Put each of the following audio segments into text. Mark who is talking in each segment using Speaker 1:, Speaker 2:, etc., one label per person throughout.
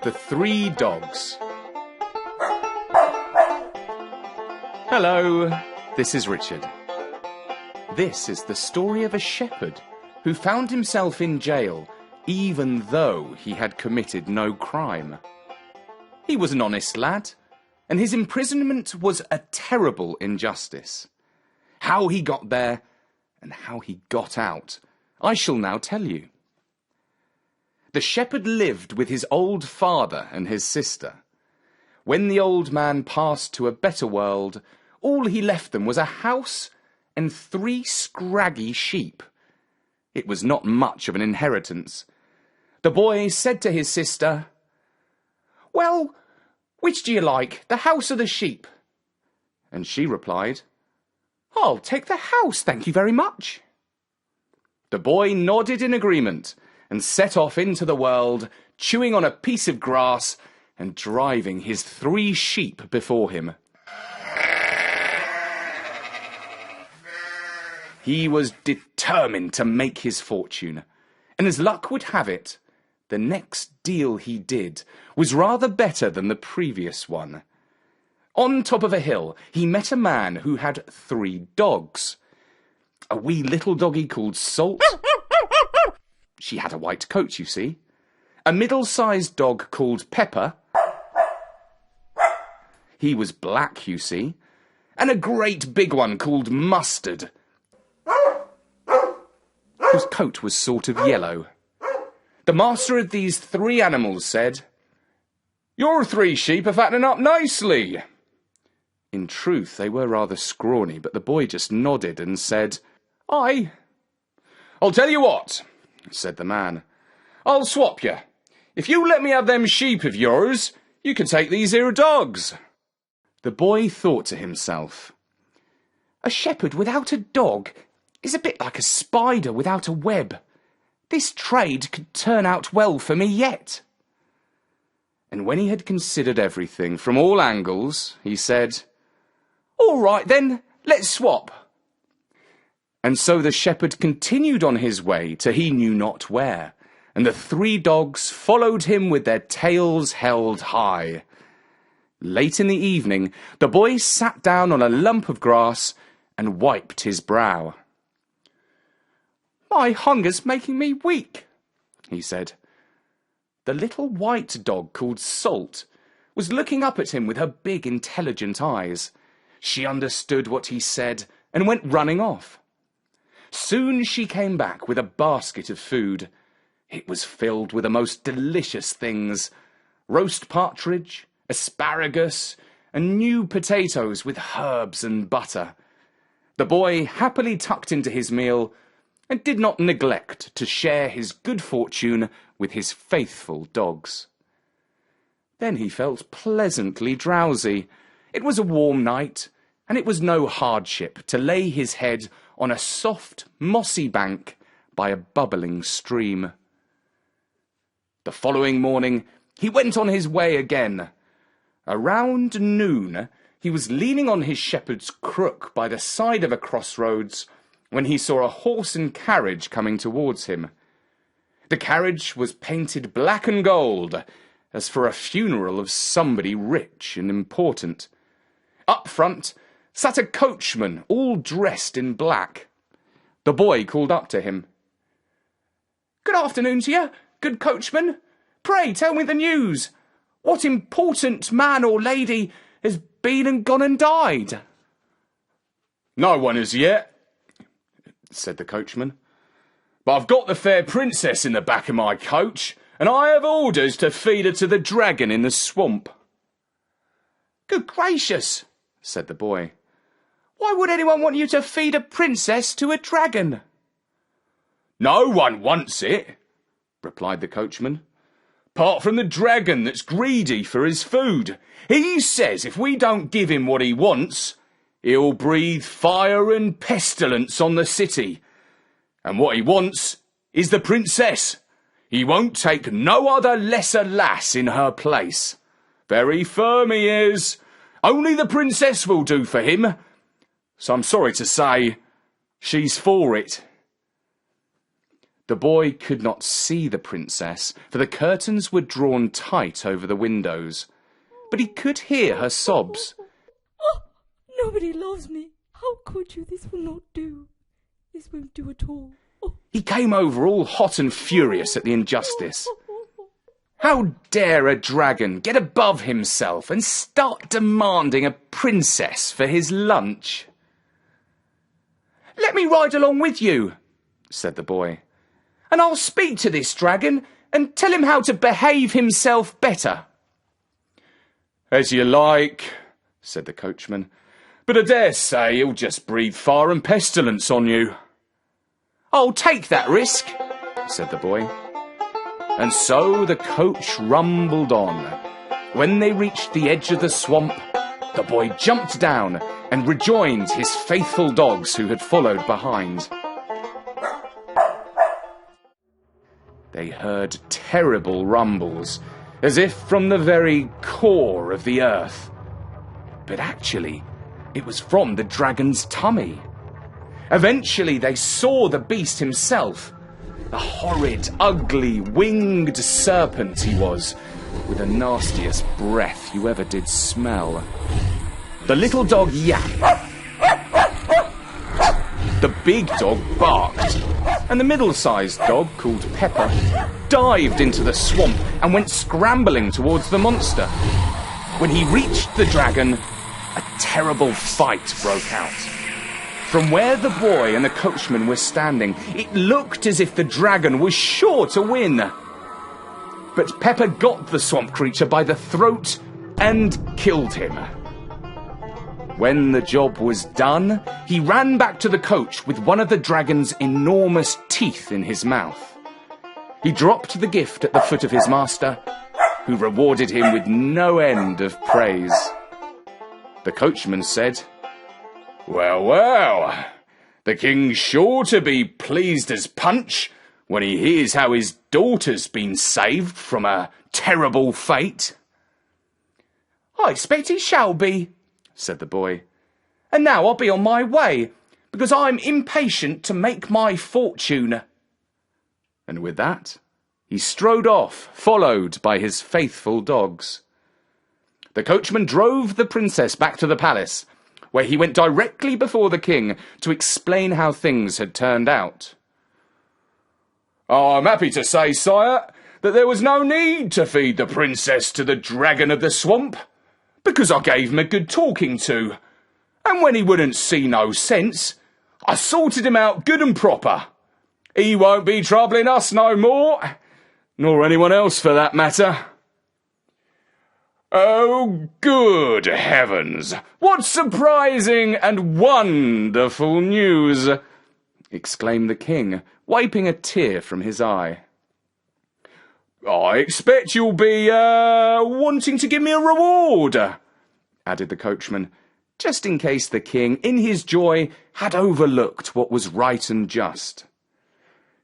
Speaker 1: The Three Dogs. Hello, this is Richard. This is the story of a shepherd who found himself in jail even though he had committed no crime. He was an honest lad, and his imprisonment was a terrible injustice. How he got there and how he got out, I shall now tell you. The shepherd lived with his old father and his sister. When the old man passed to a better world, all he left them was a house and 3 scraggy sheep. It was not much of an inheritance. The boy said to his sister, "Well, which do you like, the house or the sheep?" And she replied, "I'll take the house, thank you very much." The boy nodded in agreement and set off into the world, chewing on a piece of grass and driving his 3 sheep before him. He was determined to make his fortune, and as luck would have it, the next deal he did was rather better than the previous one. On top of a hill, he met a man who had 3 dogs. A wee little doggy called Salt. She had a white coat, you see. A middle-sized dog called Pepper. He was black, you see. And a great big one called Mustard, whose coat was sort of yellow. The master of these 3 animals said, "Your 3 sheep are fattening up nicely." In truth, they were rather scrawny, but the boy just nodded and said, "Aye." "I'll tell you what," said the man. "I'll swap you. If you let me have them sheep of yours, you can take these here dogs." The boy thought to himself, "A shepherd without a dog is a bit like a spider without a web. This trade could turn out well for me yet." And when he had considered everything from all angles, he said, "All right then, let's swap." And so the shepherd continued on his way to he knew not where, and the 3 dogs followed him with their tails held high. Late in the evening, the boy sat down on a lump of grass and wiped his brow. "My hunger's making me weak," he said. The little white dog called Salt was looking up at him with her big, intelligent eyes. She understood what he said and went running off. Soon she came back with a basket of food. It was filled with the most delicious things: roast partridge, asparagus, and new potatoes with herbs and butter. The boy happily tucked into his meal and did not neglect to share his good fortune with his faithful dogs. Then he felt pleasantly drowsy. It was a warm night, and it was no hardship to lay his head on a soft, mossy bank by a bubbling stream. The following morning, he went on his way again. Around noon, he was leaning on his shepherd's crook by the side of a crossroads when he saw a horse and carriage coming towards him. The carriage was painted black and gold, as for a funeral of somebody rich and important. Up front sat a coachman, all dressed in black. The boy called up to him. "Good afternoon to you, good coachman. Pray tell me the news. What important man or lady has been and gone and died?" "No one as yet," said the coachman. "But I've got the fair princess in the back of my coach, and I have orders to feed her to the dragon in the swamp." "Good gracious," said the boy. "Why would anyone want you to feed a princess to a dragon?" "No one wants it," replied the coachman, "apart from the dragon that's greedy for his food. He says if we don't give him what he wants, he'll breathe fire and pestilence on the city. And what he wants is the princess. He won't take no other lesser lass in her place. Very firm he is. Only the princess will do for him. So I'm sorry to say, she's for it." The boy could not see the princess, for the curtains were drawn tight over the windows, but he could hear her sobs.
Speaker 2: Oh, nobody loves me. How could you? This will not do. This won't do at all. Oh.
Speaker 1: He came over all hot and furious at the injustice. How dare a dragon get above himself and start demanding a princess for his lunch? "Let me ride along with you," said the boy, "and I'll speak to this dragon and tell him how to behave himself better." "As you like," said the coachman, "but I dare say he'll just breathe fire and pestilence on you." "I'll take that risk," said the boy. And so the coach rumbled on. When they reached the edge of the swamp, the boy jumped down and rejoined his faithful dogs who had followed behind. They heard terrible rumbles, as if from the very core of the earth. But actually, it was from the dragon's tummy. Eventually, they saw the beast himself. A horrid, ugly, winged serpent he was, with the nastiest breath you ever did smell. The little dog yapped. The big dog barked. And the middle-sized dog, called Pepper, dived into the swamp and went scrambling towards the monster. When he reached the dragon, a terrible fight broke out. From where the boy and the coachman were standing, it looked as if the dragon was sure to win. But Pepper got the swamp creature by the throat and killed him. When the job was done, he ran back to the coach with one of the dragon's enormous teeth in his mouth. He dropped the gift at the foot of his master, who rewarded him with no end of praise. The coachman said, "Well, well, the king's sure to be pleased as Punch when he hears how his daughter's been saved from a terrible fate." "I expect he shall be," said the boy. "And now I'll be on my way, because I'm impatient to make my fortune." And with that, he strode off, followed by his faithful dogs. The coachman drove the princess back to the palace, where he went directly before the king to explain how things had turned out. "I'm happy to say, sire, that there was no need to feed the princess to the dragon of the swamp, because I gave him a good talking to, and when he wouldn't see no sense, I sorted him out good and proper. He won't be troubling us no more, nor anyone else for that matter." "Oh, good heavens! What surprising and wonderful news!" exclaimed the king, wiping a tear from his eye. "I expect you'll be, wanting to give me a reward," added the coachman, just in case the king, in his joy, had overlooked what was right and just.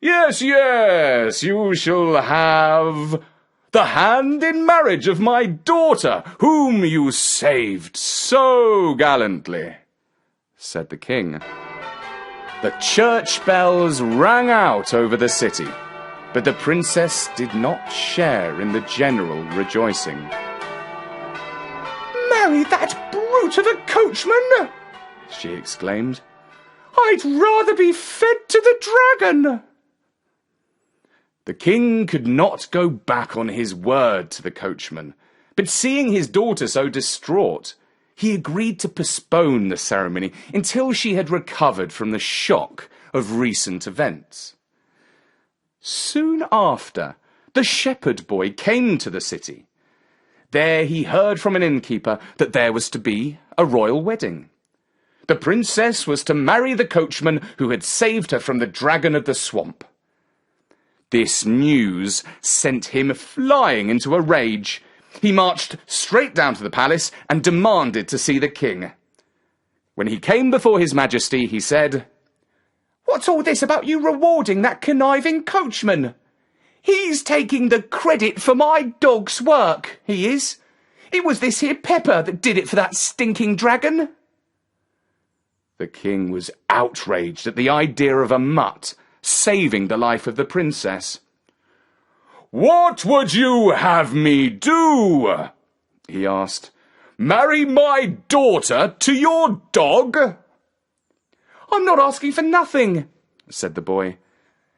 Speaker 1: "Yes, yes, you shall have the hand in marriage of my daughter, whom you saved so gallantly," said the king. The church bells rang out over the city, but the princess did not share in the general rejoicing. "Marry that brute of a coachman!" she exclaimed. "I'd rather be fed to the dragon." The king could not go back on his word to the coachman, but seeing his daughter so distraught, he agreed to postpone the ceremony until she had recovered from the shock of recent events. Soon after, the shepherd boy came to the city. There he heard from an innkeeper that there was to be a royal wedding. The princess was to marry the coachman who had saved her from the dragon of the swamp. This news sent him flying into a rage. He marched straight down to the palace and demanded to see the king. When he came before his majesty, he said, "What's all this about you rewarding that conniving coachman? He's taking the credit for my dog's work, he is. It was this here Pepper that did it for that stinking dragon." The king was outraged at the idea of a mutt saving the life of the princess. "What would you have me do?" he asked. "Marry my daughter to your dog?"
Speaker 2: "I'm not asking for nothing," said the boy.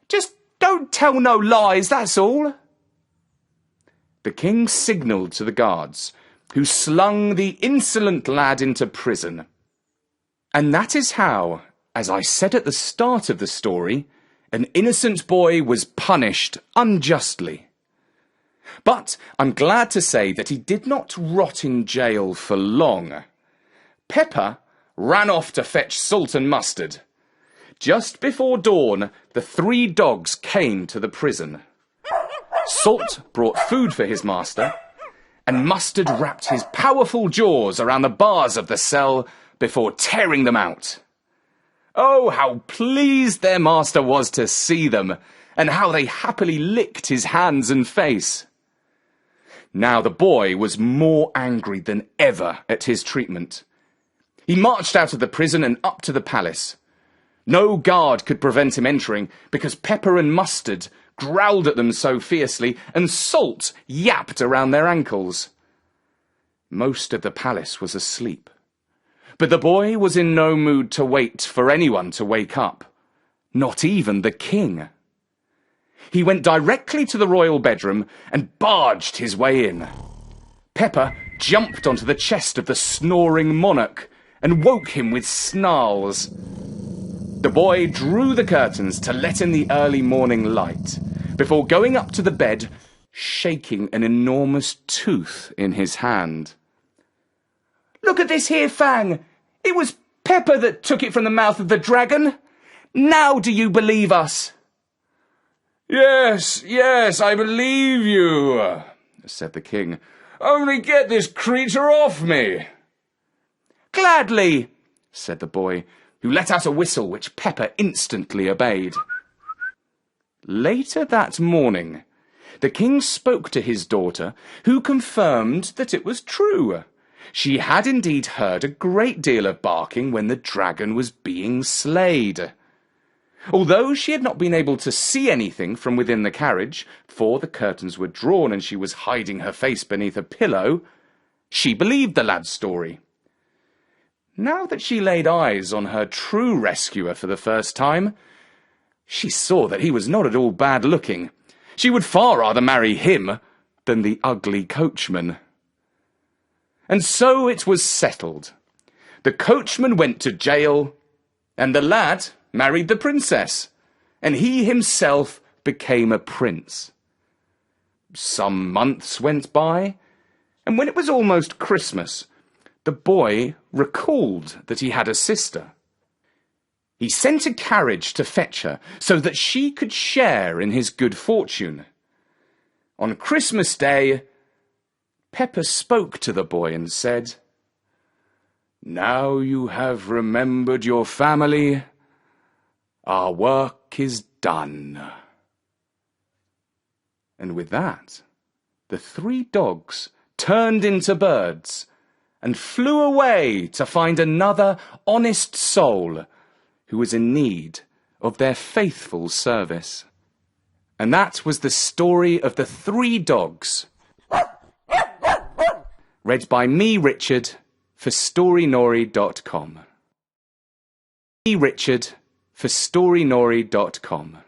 Speaker 2: "Just don't tell no lies, that's all."
Speaker 1: The king signalled to the guards, who slung the insolent lad into prison. And that is how, as I said at the start of the story, an innocent boy was punished unjustly. But I'm glad to say that he did not rot in jail for long. Pepper ran off to fetch salt and mustard. Just before dawn, the 3 dogs came to the prison. Salt brought food for his master, and Mustard wrapped his powerful jaws around the bars of the cell before tearing them out. Oh, how pleased their master was to see them, and how they happily licked his hands and face. Now the boy was more angry than ever at his treatment. He marched out of the prison and up to the palace. No guard could prevent him entering, because Pepper and Mustard growled at them so fiercely, and Salt yapped around their ankles. Most of the palace was asleep, but the boy was in no mood to wait for anyone to wake up, not even the king. He went directly to the royal bedroom and barged his way in. Pepper jumped onto the chest of the snoring monarch and woke him with snarls. The boy drew the curtains to let in the early morning light, before going up to the bed, shaking an enormous tooth in his hand.
Speaker 2: "Look at this here fang! It was Pepper that took it from the mouth of the dragon! Now do you believe us?"
Speaker 1: Yes, I believe you," said the king. "Only get this creature off me."
Speaker 2: "Gladly,"
Speaker 1: said the boy, who let out a whistle which Pepper instantly obeyed. Later that morning, the king spoke to his daughter, who confirmed that it was true. She had indeed heard a great deal of barking when the dragon was being slayed. Although she had not been able to see anything from within the carriage, for the curtains were drawn and she was hiding her face beneath a pillow, she believed the lad's story. Now that she laid eyes on her true rescuer for the first time, she saw that he was not at all bad looking. She would far rather marry him than the ugly coachman. And so it was settled. The coachman went to jail, and the lad married the princess, and he himself became a prince. Some months went by, and when it was almost Christmas, the boy recalled that he had a sister. He sent a carriage to fetch her so that she could share in his good fortune. On Christmas Day, Pepper spoke to the boy and said, "Now you have remembered your family, our work is done." And with that, the 3 dogs turned into birds and flew away to find another honest soul who was in need of their faithful service. And that was the story of the 3 dogs, read by me, Richard, for storynori.com. Me, Richard, for storynori.com.